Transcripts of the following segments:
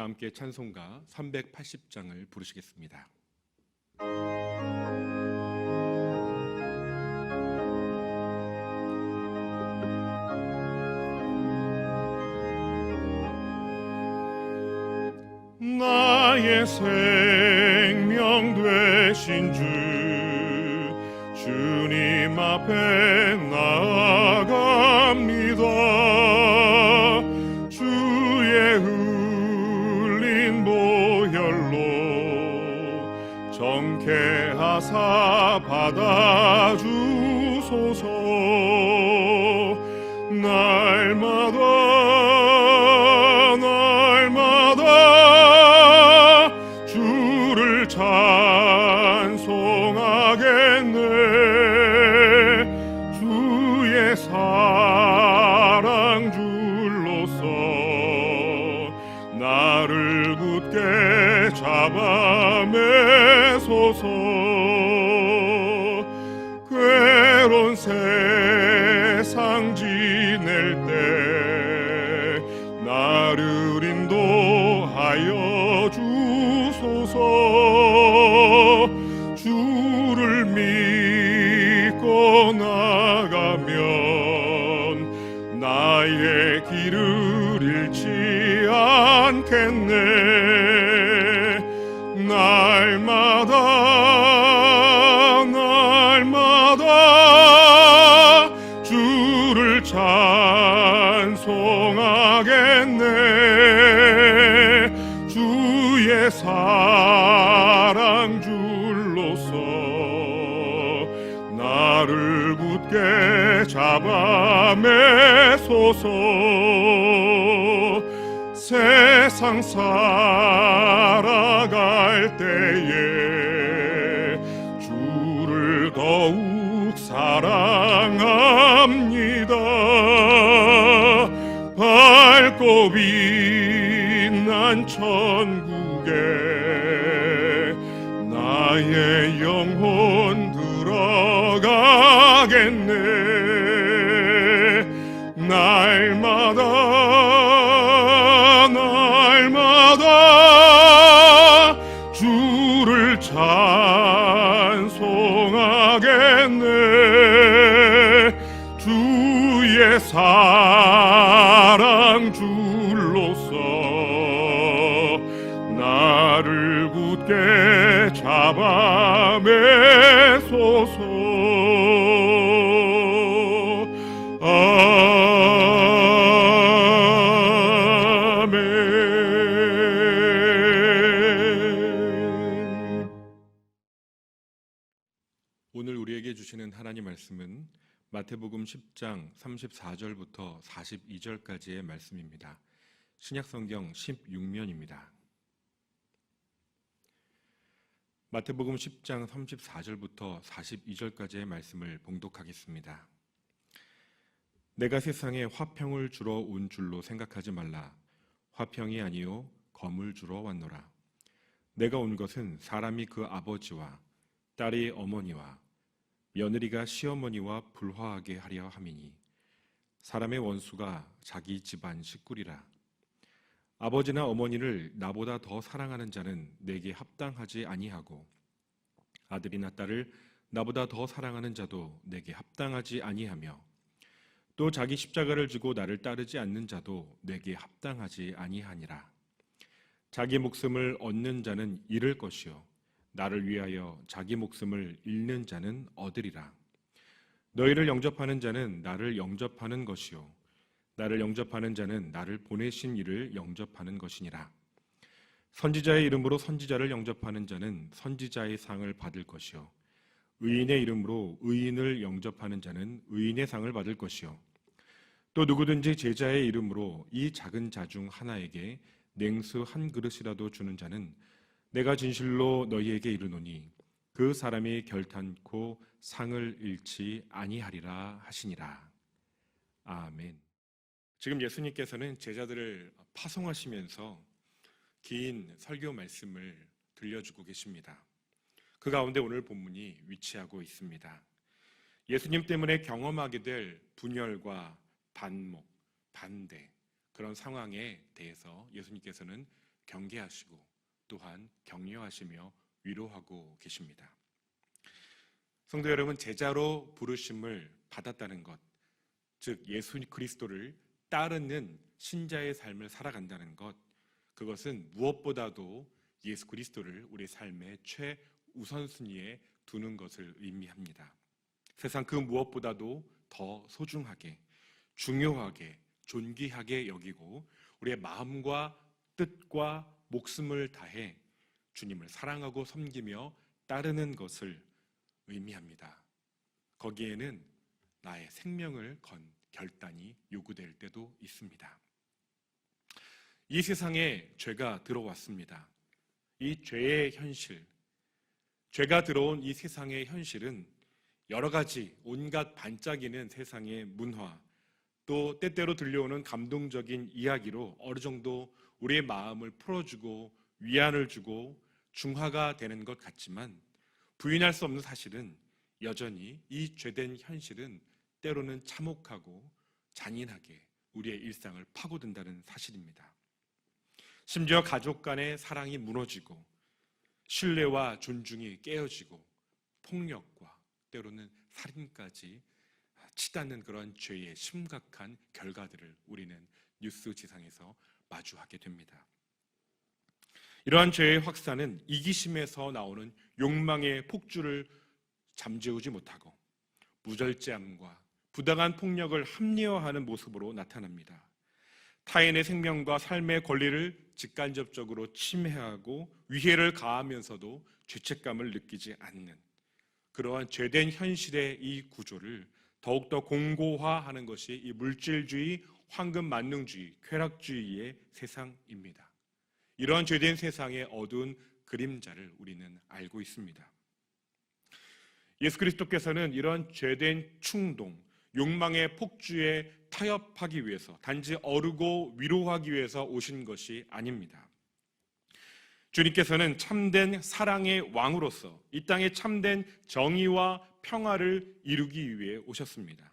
함께 찬송가 380장을 부르시겠습니다. 나의 생명 되신 주 주님 앞에 나아갑니다. 주의 흘린 보혈로 정케하사 받아주소서. 날마다 주를 찬송하겠네. 주의 사랑 줄로서 나를 굳게 잡아 매소서. 괴로운 세상 지낼 때 나를 인도하여 주소서. 주를 믿고 나가면 나의 길을 잃지 않겠네. 날마다 주를 찬송하겠네. 주의 사랑 줄로서 나를 굳게 잡아 매소서. 세상 살아갈 때에 주를 더욱 사랑합니다. 밝고 빛난 천국에 나의 영혼 들어가겠네. 날마다 주를 찬송하겠네. 주의 사랑 줄로서 나를 굳게 잡아 매소서. 오늘 우리에게 주시는 하나님 말씀은 마태복음 10장 34절부터 42절까지의 말씀입니다. 신약성경 16면입니다. 마태복음 10장 34절부터 42절까지의 말씀을 봉독하겠습니다. 내가 세상에 화평을 주러 온 줄로 생각하지 말라. 화평이 아니요 검을 주러 왔노라. 내가 온 것은 사람이 그 아버지와 딸이 어머니와 며느리가 시어머니와 불화하게 하려 함이니 사람의 원수가 자기 집안 식구리라. 아버지나 어머니를 나보다 더 사랑하는 자는 내게 합당하지 아니하고 아들이나 딸을 나보다 더 사랑하는 자도 내게 합당하지 아니하며 또 자기 십자가를 지고 나를 따르지 않는 자도 내게 합당하지 아니하니라. 자기 목숨을 얻는 자는 잃을 것이요 나를 위하여 자기 목숨을 잃는 자는 얻으리라. 너희를 영접하는 자는 나를 영접하는 것이요 나를 영접하는 자는 나를 보내신 이를 영접하는 것이니라. 선지자의 이름으로 선지자를 영접하는 자는 선지자의 상을 받을 것이요 의인의 이름으로 의인을 영접하는 자는 의인의 상을 받을 것이요 또 누구든지 제자의 이름으로 이 작은 자 중 하나에게 냉수 한 그릇이라도 주는 자는 내가 진실로 너희에게 이르노니 그 사람이 결탄코 상을 잃지 아니하리라 하시니라. 아멘. 지금 예수님께서는 제자들을 파송하시면서 긴 설교 말씀을 들려주고 계십니다. 그 가운데 오늘 본문이 위치하고 있습니다. 예수님 때문에 경험하게 될 분열과 반목, 반대 그런 상황에 대해서 예수님께서는 경계하시고 또한 격려하시며 위로하고 계십니다. 성도 여러분, 제자로 부르심을 받았다는 것, 즉 예수 그리스도를 따르는 신자의 삶을 살아간다는 것, 그것은 무엇보다도 예수 그리스도를 우리 삶의 최우선순위에 두는 것을 의미합니다. 세상 그 무엇보다도 더 소중하게, 중요하게, 존귀하게 여기고 우리의 마음과 뜻과 목숨을 다해 주님을 사랑하고 섬기며 따르는 것을 의미합니다. 거기에는 나의 생명을 건 결단이 요구될 때도 있습니다. 이 세상에 죄가 들어왔습니다. 이 죄의 현실, 죄가 들어온 이 세상의 현실은 여러 가지 온갖 반짝이는 세상의 문화, 또 때때로 들려오는 감동적인 이야기로 어느 정도 우리의 마음을 풀어주고 위안을 주고 중화가 되는 것 같지만, 부인할 수 없는 사실은 여전히 이 죄된 현실은 때로는 참혹하고 잔인하게 우리의 일상을 파고든다는 사실입니다. 심지어 가족 간의 사랑이 무너지고 신뢰와 존중이 깨어지고 폭력과 때로는 살인까지 치닫는 그런 죄의 심각한 결과들을 우리는 뉴스 지상에서 마주하게 됩니다. 이러한 죄의 확산은 이기심에서 나오는 욕망의 폭주를 잠재우지 못하고 무절제함과 부당한 폭력을 합리화하는 모습으로 나타납니다. 타인의 생명과 삶의 권리를 직간접적으로 침해하고 위해를 가하면서도 죄책감을 느끼지 않는 그러한 죄된 현실의 이 구조를 더욱더 공고화하는 것이 이 물질주의, 황금만능주의, 쾌락주의의 세상입니다. 이러한 죄된 세상의 어두운 그림자를 우리는 알고 있습니다. 예수 그리스도께서는 이런 죄된 충동, 욕망의 폭주에 타협하기 위해서, 단지 어르고 위로하기 위해서 오신 것이 아닙니다. 주님께서는 참된 사랑의 왕으로서 이 땅에 참된 정의와 평화를 이루기 위해 오셨습니다.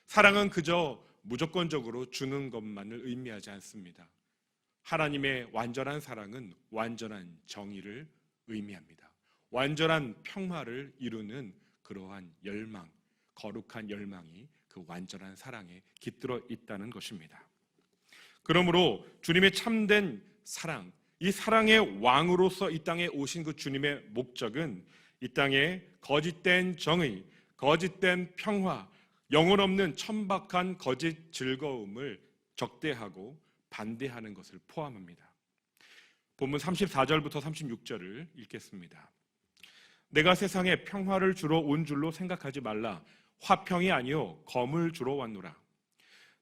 사랑은 그저 무조건적으로 주는 것만을 의미하지 않습니다. 하나님의 완전한 사랑은 완전한 정의를 의미합니다. 완전한 평화를 이루는 그러한 열망, 거룩한 열망이 그 완전한 사랑에 깃들어 있다는 것입니다. 그러므로 주님의 참된 사랑, 이 사랑의 왕으로서 이 땅에 오신 그 주님의 목적은 이 땅에 거짓된 정의, 거짓된 평화, 영혼 없는 천박한 거짓 즐거움을 적대하고 반대하는 것을 포함합니다. 본문 34절부터 36절을 읽겠습니다. 내가 세상에 평화를 주러 온 줄로 생각하지 말라. 화평이 아니요 검을 주러 왔노라.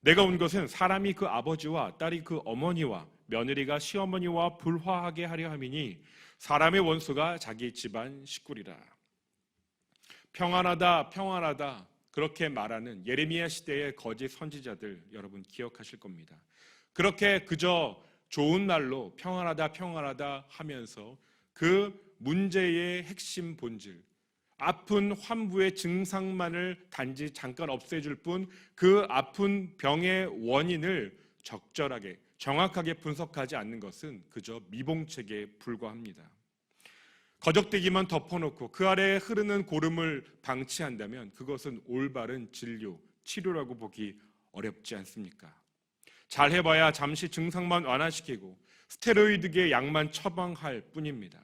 내가 온 것은 사람이 그 아버지와 딸이 그 어머니와 며느리가 시어머니와 불화하게 하려 함이니 사람의 원수가 자기 집안 식구리라. 평안하다 평안하다 그렇게 말하는 예레미야 시대의 거짓 선지자들 여러분 기억하실 겁니다. 그렇게 그저 좋은 말로 평안하다 평안하다 하면서 그 문제의 핵심 본질, 아픈 환부의 증상만을 단지 잠깐 없애줄 뿐 그 아픈 병의 원인을 적절하게 정확하게 분석하지 않는 것은 그저 미봉책에 불과합니다. 거적대기만 덮어놓고 그 아래에 흐르는 고름을 방치한다면 그것은 올바른 진료, 치료라고 보기 어렵지 않습니까? 잘 해봐야 잠시 증상만 완화시키고 스테로이드계 약만 처방할 뿐입니다.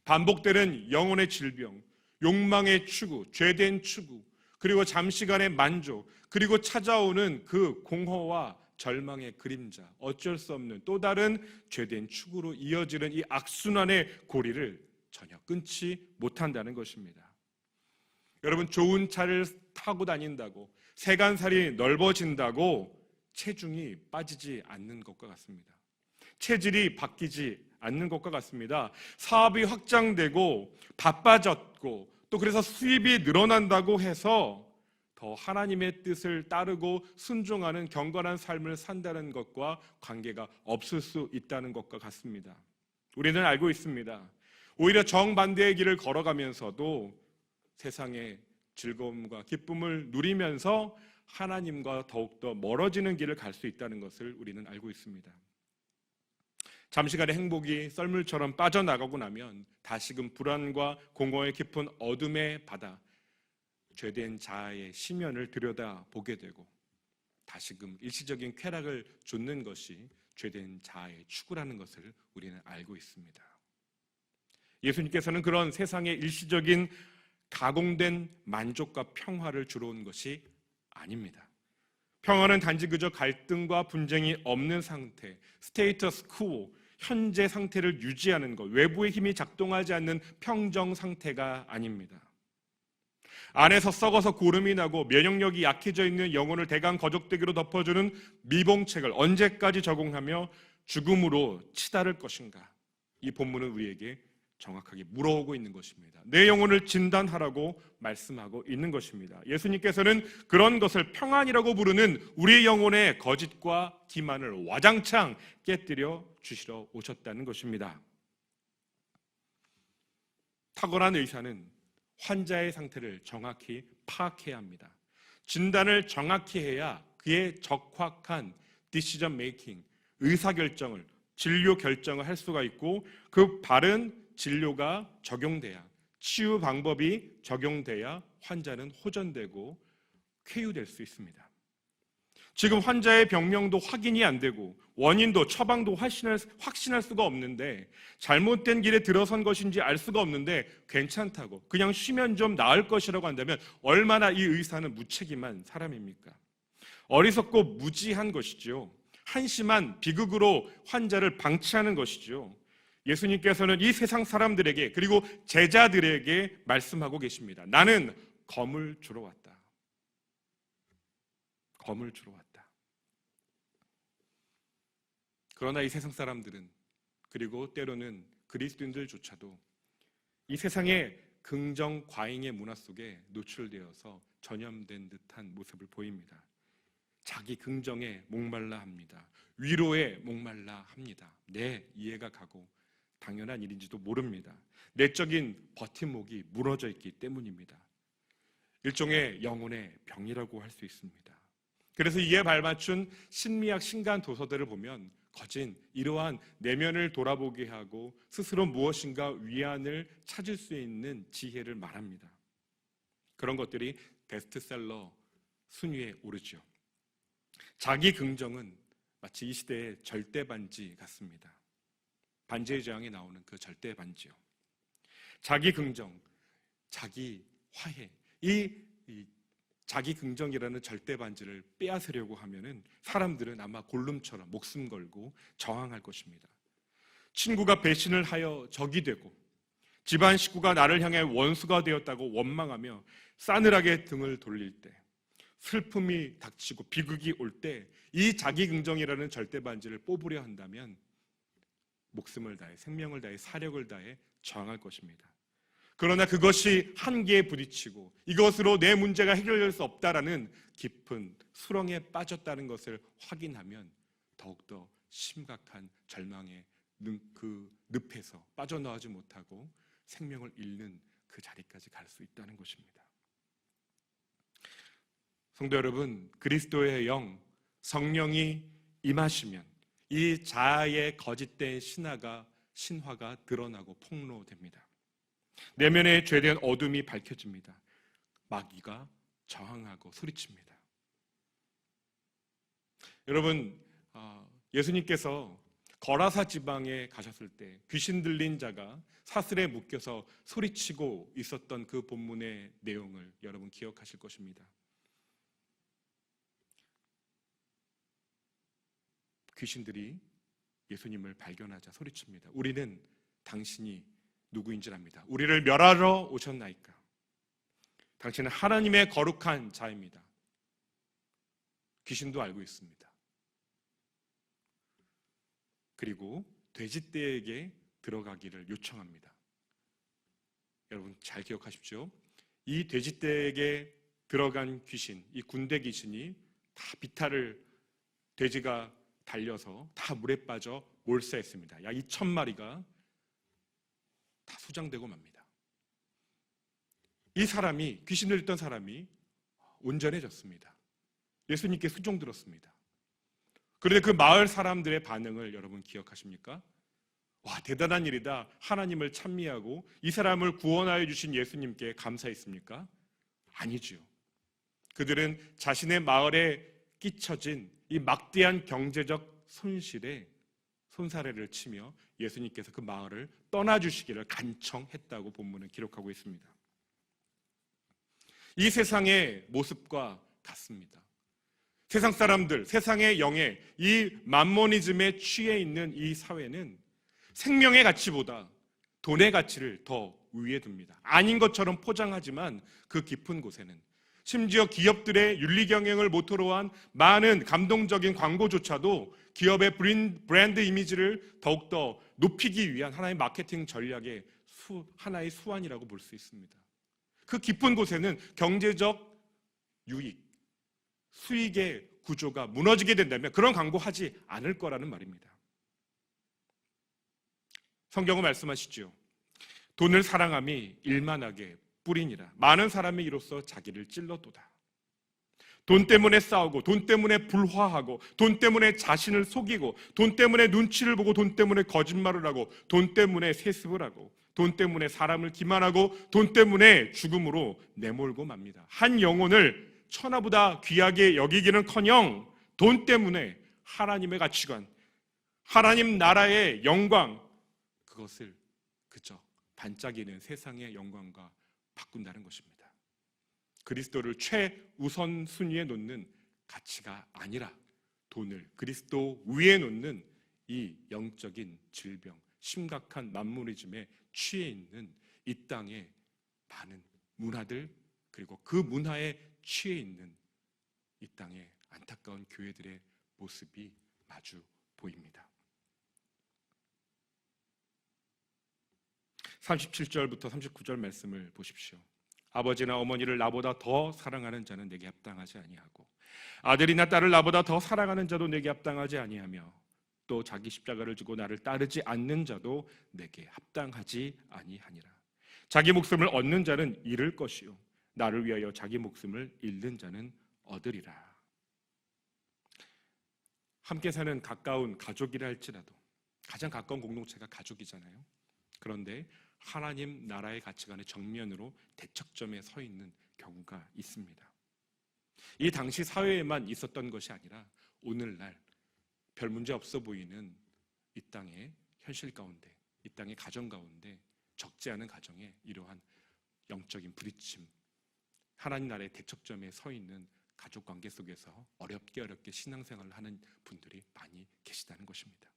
반복되는 영혼의 질병, 욕망의 추구, 죄된 추구, 그리고 잠시간의 만족, 그리고 찾아오는 그 공허와 절망의 그림자, 어쩔 수 없는 또 다른 죄된 추구로 이어지는 이 악순환의 고리를 전혀 끊지 못한다는 것입니다. 여러분, 좋은 차를 타고 다닌다고, 세간살이 넓어진다고 체중이 빠지지 않는 것과 같습니다. 체질이 바뀌지 않는 것과 같습니다. 사업이 확장되고 바빠졌고 또 그래서 수입이 늘어난다고 해서 더 하나님의 뜻을 따르고 순종하는 경건한 삶을 산다는 것과 관계가 없을 수 있다는 것과 같습니다. 우리는 알고 있습니다. 오히려 정반대의 길을 걸어가면서도 세상의 즐거움과 기쁨을 누리면서 하나님과 더욱더 멀어지는 길을 갈 수 있다는 것을 우리는 알고 있습니다. 잠시간의 행복이 썰물처럼 빠져나가고 나면 다시금 불안과 공허의 깊은 어둠에 받아 죄된 자아의 심연을 들여다보게 되고 다시금 일시적인 쾌락을 좇는 것이 죄된 자아의 추구라는 것을 우리는 알고 있습니다. 예수님께서는 그런 세상의 일시적인 가공된 만족과 평화를 주러 온 것이 아닙니다. 평화는 단지 그저 갈등과 분쟁이 없는 상태, 스테이터스 퀘어, 현재 상태를 유지하는 것, 외부의 힘이 작동하지 않는 평정 상태가 아닙니다. 안에서 썩어서 고름이 나고 면역력이 약해져 있는 영혼을 대강 거적대기로 덮어주는 미봉책을 언제까지 적용하며 죽음으로 치달을 것인가? 이 본문은 우리에게 정확하게 물어오고 있는 것입니다. 내 영혼을 진단하라고 말씀하고 있는 것입니다. 예수님께서는 그런 것을 평안이라고 부르는 우리의 영혼의 거짓과 기만을 와장창 깨뜨려 주시러 오셨다는 것입니다. 탁월한 의사는 환자의 상태를 정확히 파악해야 합니다. 진단을 정확히 해야 그의 적확한 디시전 메이킹, 의사결정을, 진료 결정을 할 수가 있고 그 바른 진료가 적용돼야, 치유 방법이 적용돼야 환자는 호전되고 쾌유될 수 있습니다. 지금 환자의 병명도 확인이 안 되고 원인도 처방도 확신할 수가 없는데 잘못된 길에 들어선 것인지 알 수가 없는데 괜찮다고 그냥 쉬면 좀 나을 것이라고 한다면 얼마나 이 의사는 무책임한 사람입니까? 어리석고 무지한 것이죠. 한심한 비극으로 환자를 방치하는 것이죠. 예수님께서는 이 세상 사람들에게 그리고 제자들에게 말씀하고 계십니다. 나는 검을 주러 왔다. 검을 주러 왔다. 그러나 이 세상 사람들은 그리고 때로는 그리스도인들조차도 이 세상의 긍정 과잉의 문화 속에 노출되어서 전염된 듯한 모습을 보입니다. 자기 긍정에 목말라 합니다. 위로에 목말라 합니다. 네, 이해가 가고 당연한 일인지도 모릅니다. 내적인 버팀목이 무너져 있기 때문입니다. 일종의 영혼의 병이라고 할 수 있습니다. 그래서 이에 발맞춘 신미학 신간 도서들을 보면 거진 이러한 내면을 돌아보게 하고 스스로 무엇인가 위안을 찾을 수 있는 지혜를 말합니다. 그런 것들이 베스트셀러 순위에 오르죠. 자기 긍정은 마치 이 시대의 절대 반지 같습니다. 반지의 제왕에 나오는 그 절대 반지요. 자기 긍정, 자기 화해, 이 자기 긍정이라는 절대 반지를 빼앗으려고 하면은 사람들은 아마 골룸처럼 목숨 걸고 저항할 것입니다. 친구가 배신을 하여 적이 되고 집안 식구가 나를 향해 원수가 되었다고 원망하며 싸늘하게 등을 돌릴 때, 슬픔이 닥치고 비극이 올 때 이 자기 긍정이라는 절대 반지를 뽑으려 한다면 목숨을 다해, 생명을 다해, 사력을 다해 저항할 것입니다. 그러나 그것이 한계에 부딪히고 이것으로 내 문제가 해결될 수 없다라는 깊은 수렁에 빠졌다는 것을 확인하면 더욱더 심각한 절망의 그 늪에서 빠져나오지 못하고 생명을 잃는 그 자리까지 갈 수 있다는 것입니다. 성도 여러분, 그리스도의 영, 성령이 임하시면 이 자아의 거짓된 신화가 드러나고 폭로됩니다. 내면의 죄된 어둠이 밝혀집니다. 마귀가 저항하고 소리칩니다. 여러분, 예수님께서 거라사 지방에 가셨을 때 귀신 들린 자가 사슬에 묶여서 소리치고 있었던 그 본문의 내용을 여러분 기억하실 것입니다. 귀신들이 예수님을 발견하자 소리칩니다. 우리는 당신이 누구인지 압니다. 우리를 멸하러 오셨나이까? 당신은 하나님의 거룩한 자입니다. 귀신도 알고 있습니다. 그리고 돼지떼에게 들어가기를 요청합니다. 여러분 잘 기억하십시오. 이 돼지떼에게 들어간 귀신, 이 군대 귀신이 다 비탈을 돼지가 달려서 다 물에 빠져 몰사했습니다. 약 2,000마리가 다 수장되고 맙니다. 이 사람이, 귀신을 있던 사람이 온전해졌습니다. 예수님께 수종 들었습니다. 그런데 그 마을 사람들의 반응을 여러분 기억하십니까? 와, 대단한 일이다, 하나님을 찬미하고 이 사람을 구원하여 주신 예수님께 감사했습니까? 아니죠. 그들은 자신의 마을에 끼쳐진 이 막대한 경제적 손실에 손사래를 치며 예수님께서 그 마을을 떠나주시기를 간청했다고 본문은 기록하고 있습니다. 이 세상의 모습과 같습니다. 세상 사람들, 세상의 영에 이 맘모니즘에 취해 있는 이 사회는 생명의 가치보다 돈의 가치를 더 위에 둡니다. 아닌 것처럼 포장하지만 그 깊은 곳에는 심지어 기업들의 윤리 경영을 모토로 한 많은 감동적인 광고조차도 기업의 브랜드 이미지를 더욱더 높이기 위한 하나의 마케팅 전략의 하나의 수완이라고 볼 수 있습니다. 그 깊은 곳에는 경제적 유익, 수익의 구조가 무너지게 된다면 그런 광고하지 않을 거라는 말입니다. 성경은 말씀하시죠. 돈을 사랑함이 일만하게 뿌리니라. 많은 사람이 이로써 자기를 찔러도다. 돈 때문에 싸우고, 돈 때문에 불화하고, 돈 때문에 자신을 속이고, 돈 때문에 눈치를 보고, 돈 때문에 거짓말을 하고, 돈 때문에 세습을 하고, 돈 때문에 사람을 기만하고, 돈 때문에 죽음으로 내몰고 맙니다. 한 영혼을 천하보다 귀하게 여기기는커녕 돈 때문에 하나님의 가치관, 하나님 나라의 영광, 그것을 그저 반짝이는 세상의 영광과 바꾼다는 것입니다. 그리스도를 최우선 순위에 놓는 가치가 아니라 돈을 그리스도 위에 놓는 이 영적인 질병, 심각한 맘모니즘에 취해 있는 이 땅의 많은 문화들, 그리고 그 문화에 취해 있는 이 땅의 안타까운 교회들의 모습이 마주 보입니다. 37절부터 39절 말씀을 보십시오. 아버지나 어머니를 나보다 더 사랑하는 자는 내게 합당하지 아니하고 아들이나 딸을 나보다 더 사랑하는 자도 내게 합당하지 아니하며 또 자기 십자가를 지고 나를 따르지 않는 자도 내게 합당하지 아니하니라. 자기 목숨을 얻는 자는 잃을 것이요 나를 위하여 자기 목숨을 잃는 자는 얻으리라. 함께 사는 가까운 가족이라 할지라도 가장 가까운 공동체가 가족이잖아요. 그런데 하나님 나라의 가치관의 정면으로 대척점에 서 있는 경우가 있습니다. 이 당시 사회에만 있었던 것이 아니라 오늘날 별 문제 없어 보이는 이 땅의 현실 가운데, 이 땅의 가정 가운데 적지 않은 가정에 이러한 영적인 부딪힘, 하나님 나라의 대척점에 서 있는 가족 관계 속에서 어렵게 신앙생활을 하는 분들이 많이 계시다는 것입니다.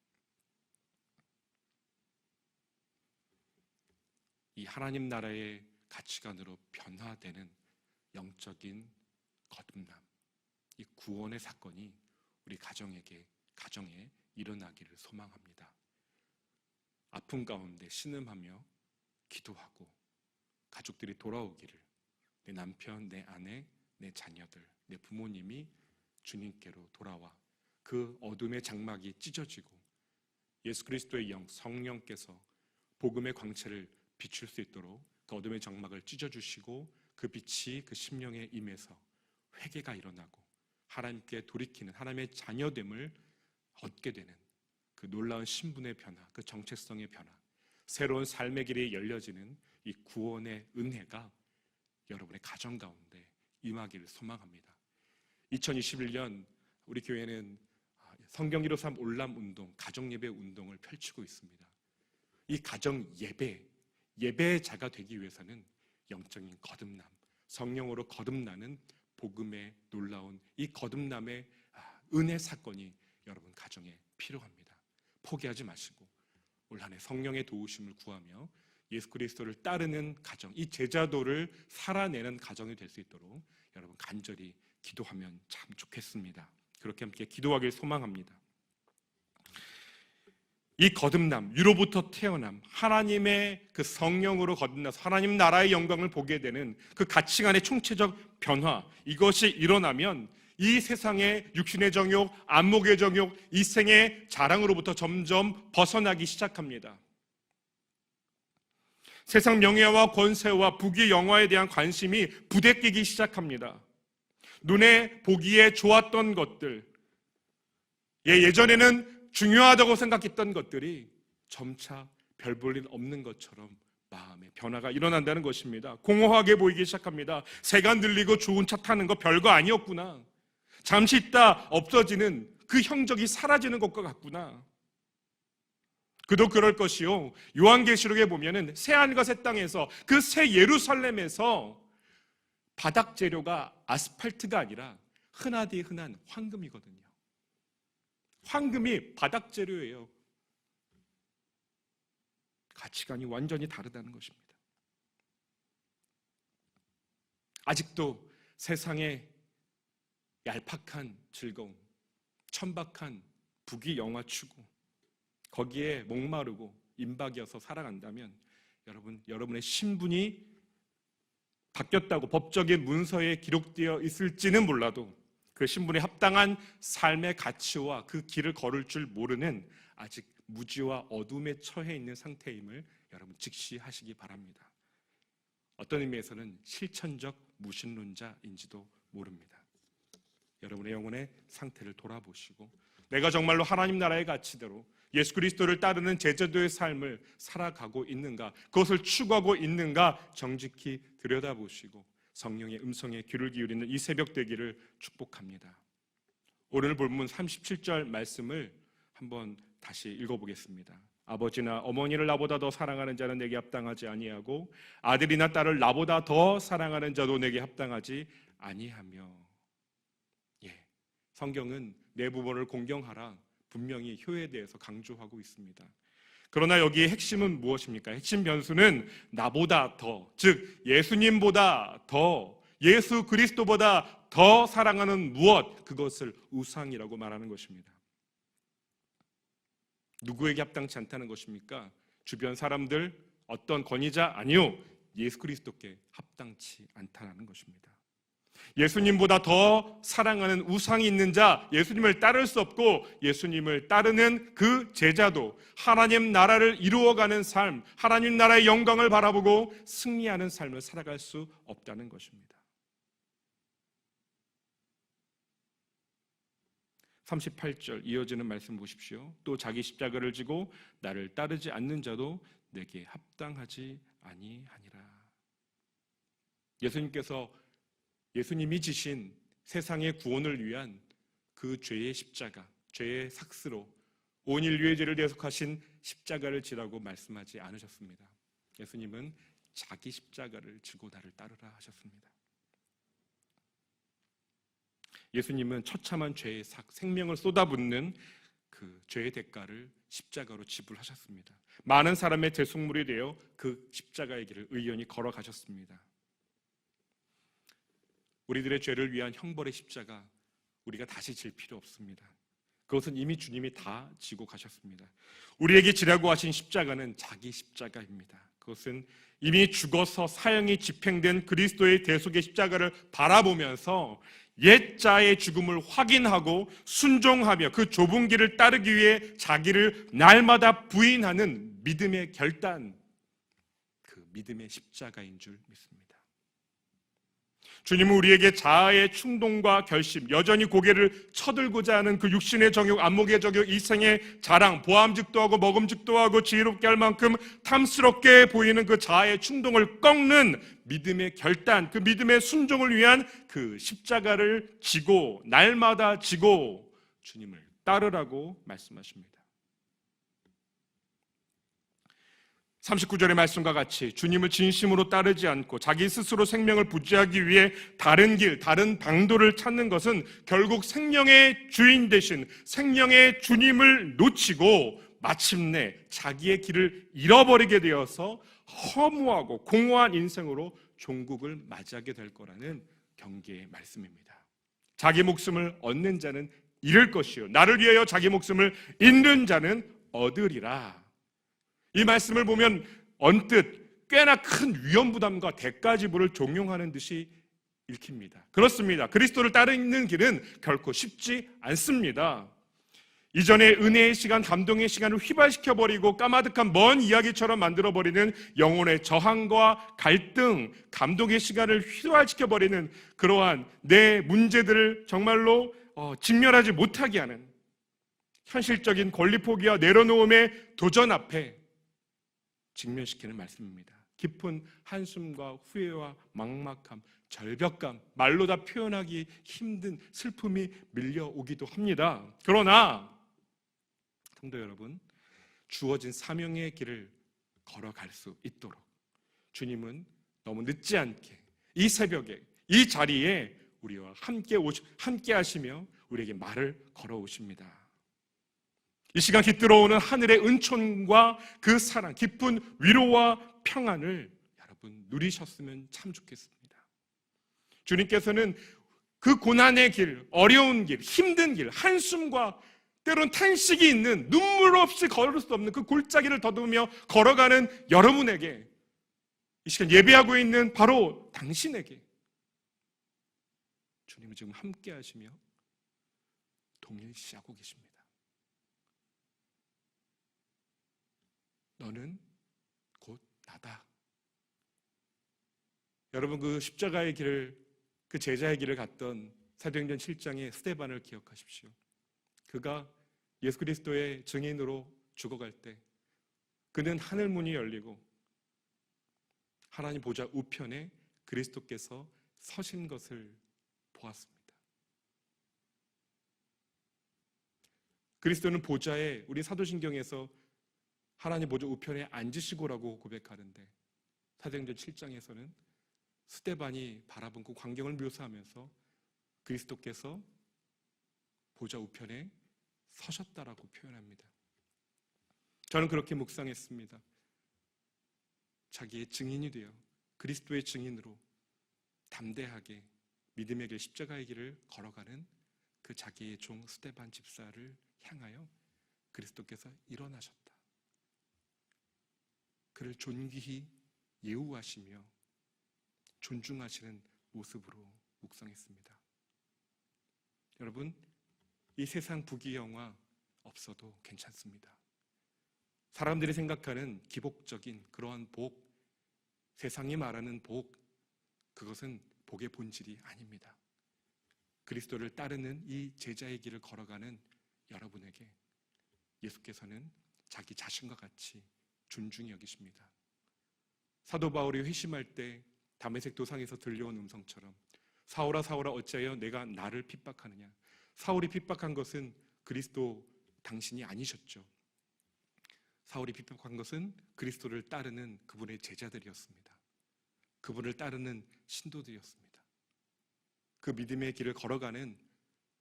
이 하나님 나라의 가치관으로 변화되는 영적인 거듭남, 이 구원의 사건이 우리 가정에 일어나기를 소망합니다. 아픔 가운데 신음하며 기도하고 가족들이 돌아오기를, 내 남편, 내 아내, 내 자녀들, 내 부모님이 주님께로 돌아와 그 어둠의 장막이 찢어지고 예수 그리스도의 영, 성령께서 복음의 광채를 비출 수 있도록 그 어둠의 장막을 찢어주시고 그 빛이 그 심령에 임해서 회개가 일어나고 하나님께 돌이키는 하나님의 자녀됨을 얻게 되는 그 놀라운 신분의 변화, 그 정체성의 변화, 새로운 삶의 길이 열려지는 이 구원의 은혜가 여러분의 가정 가운데 임하기를 소망합니다. 2021년 우리 교회는 성경 153 올람 운동, 가정 예배 운동을 펼치고 있습니다. 이 가정 예배자가 되기 위해서는 영적인 거듭남, 성령으로 거듭나는 복음의 놀라운 이 거듭남의 은혜 사건이 여러분 가정에 필요합니다. 포기하지 마시고 올 한 해 성령의 도우심을 구하며 예수 그리스도를 따르는 가정, 이 제자도를 살아내는 가정이 될 수 있도록 여러분 간절히 기도하면 참 좋겠습니다. 그렇게 함께 기도하길 소망합니다. 이 거듭남, 위로부터 태어남, 하나님의 그 성령으로 거듭나서 하나님 나라의 영광을 보게 되는 그 가치관의 총체적 변화, 이것이 일어나면 이 세상의 육신의 정욕, 안목의 정욕, 이 생의 자랑으로부터 점점 벗어나기 시작합니다. 세상 명예와 권세와 부귀 영화에 대한 관심이 부대끼기 시작합니다. 눈에 보기에 좋았던 것들, 예전에는 중요하다고 생각했던 것들이 점차 별 볼 일 없는 것처럼 마음의 변화가 일어난다는 것입니다. 공허하게 보이기 시작합니다. 새가 늘리고 좋은 차 타는 거 별거 아니었구나. 잠시 있다 없어지는 그 형적이 사라지는 것과 같구나. 그도 그럴 것이요, 요한계시록에 보면은 새하늘과 새 땅에서, 그 새 예루살렘에서 바닥 재료가 아스팔트가 아니라 흔하디 흔한 황금이거든요. 황금이 바닥 재료예요. 가치관이 완전히 다르다는 것입니다. 아직도 세상의 얄팍한 즐거움, 천박한 부귀 영화추구, 거기에 목마르고 임박이어서 살아간다면 여러분의 신분이 바뀌었다고 법적인 문서에 기록되어 있을지는 몰라도 그 신분에 합당한 삶의 가치와 그 길을 걸을 줄 모르는 아직 무지와 어둠에 처해 있는 상태임을 여러분 직시하시기 바랍니다. 어떤 의미에서는 실천적 무신론자인지도 모릅니다. 여러분의 영혼의 상태를 돌아보시고 내가 정말로 하나님 나라의 가치대로 예수 그리스도를 따르는 제자도의 삶을 살아가고 있는가, 그것을 추구하고 있는가 정직히 들여다보시고 성령의 음성에 귀를 기울이는 이 새벽 되기를 축복합니다. 오늘 본문 37절 말씀을 한번 다시 읽어보겠습니다. 아버지나 어머니를 나보다 더 사랑하는 자는 내게 합당하지 아니하고 아들이나 딸을 나보다 더 사랑하는 자도 내게 합당하지 아니하며. 성경은 내 부모를 공경하라 분명히 효에 대해서 강조하고 있습니다. 그러나 여기에 핵심은 무엇입니까? 핵심 변수는 나보다 더, 즉 예수님보다 더, 예수 그리스도보다 더 사랑하는 무엇, 그것을 우상이라고 말하는 것입니다. 누구에게 합당치 않다는 것입니까? 주변 사람들, 어떤 권위자? 아니요, 예수 그리스도께 합당치 않다는 것입니다. 예수님보다 더 사랑하는 우상이 있는 자, 예수님을 따를 수 없고 예수님을 따르는 그 제자도 하나님 나라를 이루어가는 삶, 하나님 나라의 영광을 바라보고 승리하는 삶을 살아갈 수 없다는 것입니다. 38절 이어지는 말씀 보십시오. 또 자기 십자가를 지고 나를 따르지 않는 자도 내게 합당하지 아니하니라. 예수님이 지신 세상의 구원을 위한 그 죄의 십자가, 죄의 삭스로 온 인류의 죄를 대속하신 십자가를 지라고 말씀하지 않으셨습니다. 예수님은 자기 십자가를 지고 나를 따르라 하셨습니다. 예수님은 처참한 죄의 생명을 쏟아붓는 그 죄의 대가를 십자가로 지불하셨습니다. 많은 사람의 대속물이 되어 그 십자가의 길을 의연히 걸어가셨습니다. 우리들의 죄를 위한 형벌의 십자가 우리가 다시 질 필요 없습니다. 그것은 이미 주님이 다 지고 가셨습니다. 우리에게 지라고 하신 십자가는 자기 십자가입니다. 그것은 이미 죽어서 사형이 집행된 그리스도의 대속의 십자가를 바라보면서 옛자의 죽음을 확인하고 순종하며 그 좁은 길을 따르기 위해 자기를 날마다 부인하는 믿음의 결단, 그 믿음의 십자가인 줄 믿습니다. 주님은 우리에게 자아의 충동과 결심, 여전히 고개를 쳐들고자 하는 그 육신의 정욕, 안목의 정욕, 이생의 자랑, 보암직도 하고 먹음직도 하고 지혜롭게 할 만큼 탐스럽게 보이는 그 자아의 충동을 꺾는 믿음의 결단, 그 믿음의 순종을 위한 그 십자가를 지고 날마다 지고 주님을 따르라고 말씀하십니다. 39절의 말씀과 같이 주님을 진심으로 따르지 않고 자기 스스로 생명을 부지하기 위해 다른 길, 다른 방도를 찾는 것은 결국 생명의 주인 되신 생명의 주님을 놓치고 마침내 자기의 길을 잃어버리게 되어서 허무하고 공허한 인생으로 종국을 맞이하게 될 거라는 경계의 말씀입니다. 자기 목숨을 얻는 자는 잃을 것이요 나를 위하여 자기 목숨을 잃는 자는 얻으리라. 이 말씀을 보면 언뜻 꽤나 큰 위험부담과 대가지불을 종용하는 듯이 읽힙니다. 그렇습니다. 그리스도를 따르는 길은 결코 쉽지 않습니다. 이전에 은혜의 시간, 감동의 시간을 휘발시켜버리고 까마득한 먼 이야기처럼 만들어버리는 영혼의 저항과 갈등, 감동의 시간을 휘발시켜버리는 그러한 내 문제들을 정말로 직면하지 못하게 하는 현실적인 권리 포기와 내려놓음의 도전 앞에 직면시키는 말씀입니다. 깊은 한숨과 후회와 막막함, 절벽감, 말로 다 표현하기 힘든 슬픔이 밀려오기도 합니다. 그러나 성도 여러분, 주어진 사명의 길을 걸어갈 수 있도록 주님은 너무 늦지 않게 이 새벽에 이 자리에 우리와 함께 하시며 우리에게 말을 걸어오십니다. 이 시간 깃들어오는 하늘의 은총과 그 사랑, 깊은 위로와 평안을 여러분 누리셨으면 참 좋겠습니다. 주님께서는 그 고난의 길, 어려운 길, 힘든 길, 한숨과 때론 탄식이 있는 눈물 없이 걸을 수 없는 그 골짜기를 더듬으며 걸어가는 여러분에게 이 시간 예배하고 있는 바로 당신에게 주님은 지금 함께 하시며 동일시하고 계십니다. 너는 곧 나다. 여러분, 그 십자가의 길을, 그 제자의 길을 갔던 사도행전 7장의 스데반을 기억하십시오. 그가 예수 그리스도의 증인으로 죽어갈 때 그는 하늘 문이 열리고 하나님 보좌 우편에 그리스도께서 서신 것을 보았습니다. 그리스도는 보좌에, 우리 사도신경에서 하나님 보좌 우편에 앉으시고라고 고백하는데 사도행전 7장에서는 스데반이 바라본 그 광경을 묘사하면서 그리스도께서 보좌 우편에 서셨다라고 표현합니다. 저는 그렇게 묵상했습니다. 자기의 증인이 되어 그리스도의 증인으로 담대하게 믿음의 길, 십자가의 길을 걸어가는 그 자기의 종 스데반 집사를 향하여 그리스도께서 일어나셨다. 그를 존귀히 예우하시며 존중하시는 모습으로 묵상했습니다. 여러분, 이 세상 부귀영화 없어도 괜찮습니다. 사람들이 생각하는 기복적인 그러한 복, 세상이 말하는 복, 그것은 복의 본질이 아닙니다. 그리스도를 따르는 이 제자의 길을 걸어가는 여러분에게 예수께서는 자기 자신과 같이 존중히 여기십니다. 사도 바울이 회심할 때 다메섹 도상에서 들려온 음성처럼 사울아 사울아 어찌하여 내가 나를 핍박하느냐. 사울이 핍박한 것은 그리스도 당신이 아니셨죠. 사울이 핍박한 것은 그리스도를 따르는 그분의 제자들이었습니다. 그분을 따르는 신도들이었습니다. 그 믿음의 길을 걸어가는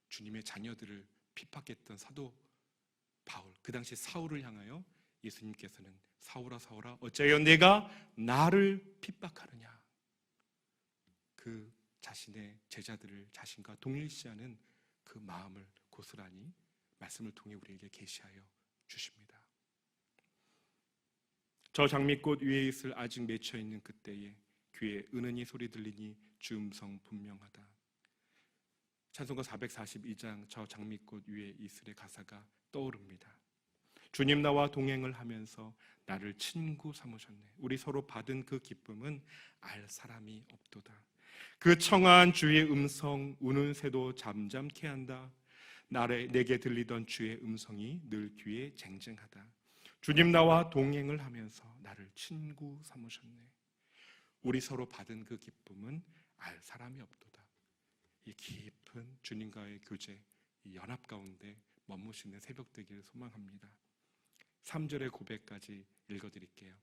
주님의 자녀들을 핍박했던 사도 바울, 그 당시 사울을 향하여 예수님께서는 사울아 사울아 어찌하여 내가 나를 핍박하느냐. 그 자신의 제자들을 자신과 동일시하는 그 마음을 고스란히 말씀을 통해 우리에게 계시하여 주십니다. 저 장미꽃 위에 있을 아직 맺혀 있는 그때에 귀에 은은히 소리 들리니 주 음성 분명하다. 찬송가 442장 저 장미꽃 위에 이슬의 가사가 떠오릅니다. 주님 나와 동행을 하면서 나를 친구 삼으셨네. 우리 서로 받은 그 기쁨은 알 사람이 없도다. 그 청아한 주의 음성 우는 새도 잠잠케 한다. 내게 들리던 주의 음성이 늘 귀에 쟁쟁하다. 주님 나와 동행을 하면서 나를 친구 삼으셨네. 우리 서로 받은 그 기쁨은 알 사람이 없도다. 이 깊은 주님과의 교제, 이 연합 가운데 머무시는 새벽 되기를 소망합니다. 3절의 고백까지 읽어드릴게요.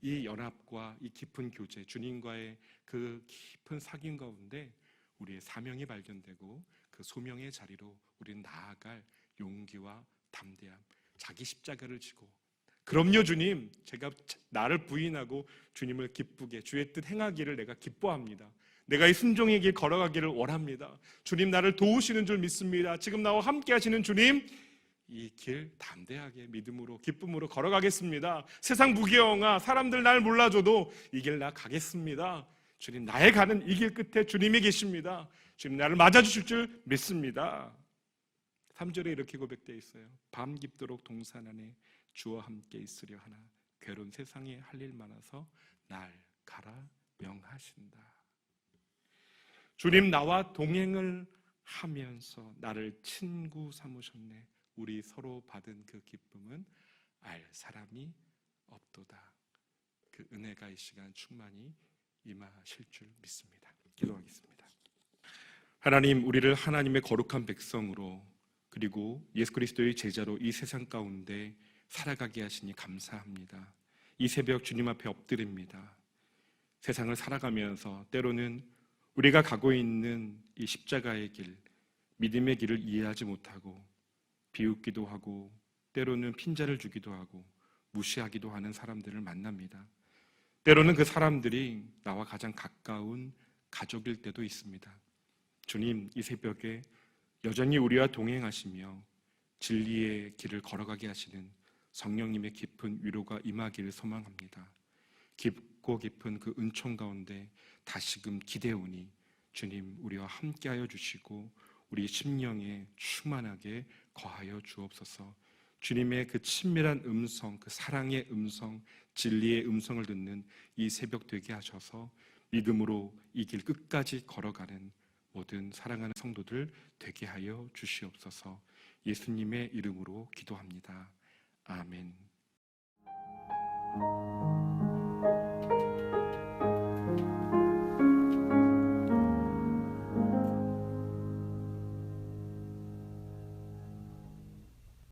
이 연합과 이 깊은 교제, 주님과의 그 깊은 사귐 가운데 우리의 사명이 발견되고 그 소명의 자리로 우리는 나아갈 용기와 담대함, 자기 십자가를 지고 그럼요 주님, 제가 나를 부인하고 주님을 기쁘게 주의 뜻 행하기를 내가 기뻐합니다. 내가 이 순종의 길 걸어가기를 원합니다. 주님 나를 도우시는 줄 믿습니다. 지금 나와 함께 하시는 주님, 이 길 담대하게 믿음으로 기쁨으로 걸어가겠습니다. 세상 무기영화 사람들 날 몰라줘도 이 길 나 가겠습니다. 주님 나의 가는 이 길 끝에 주님이 계십니다. 주님 나를 맞아주실 줄 믿습니다. 3절에 이렇게 고백되어 있어요. 밤 깊도록 동산 안에 주와 함께 있으려 하나 괴로운 세상에 할 일 많아서 날 가라 명하신다. 주님 나와 동행을 하면서 나를 친구 삼으셨네. 우리 서로 받은 그 기쁨은 알 사람이 없도다. 그 은혜가 이 시간 충만히 임하실 줄 믿습니다. 기도하겠습니다. 하나님, 우리를 하나님의 거룩한 백성으로 그리고 예수 그리스도의 제자로 이 세상 가운데 살아가게 하시니 감사합니다. 이 새벽 주님 앞에 엎드립니다. 세상을 살아가면서 때로는 우리가 가고 있는 이 십자가의 길, 믿음의 길을 이해하지 못하고 비웃기도 하고 때로는 핀자를 주기도 하고 무시하기도 하는 사람들을 만납니다. 때로는 그 사람들이 나와 가장 가까운 가족일 때도 있습니다. 주님, 이 새벽에 여전히 우리와 동행하시며 진리의 길을 걸어가게 하시는 성령님의 깊은 위로가 임하기를 소망합니다. 깊고 깊은 그 은총 가운데 다시금 기대오니 주님, 우리와 함께하여 주시고 우리 심령에 충만하게 거하여 주옵소서. 주님의 그 친밀한 음성, 그 사랑의 음성, 진리의 음성을 듣는 이 새벽 되게 하셔서 믿음으로 이 길 끝까지 걸어가는 모든 사랑하는 성도들 되게 하여 주시옵소서. 예수님의 이름으로 기도합니다. 아멘.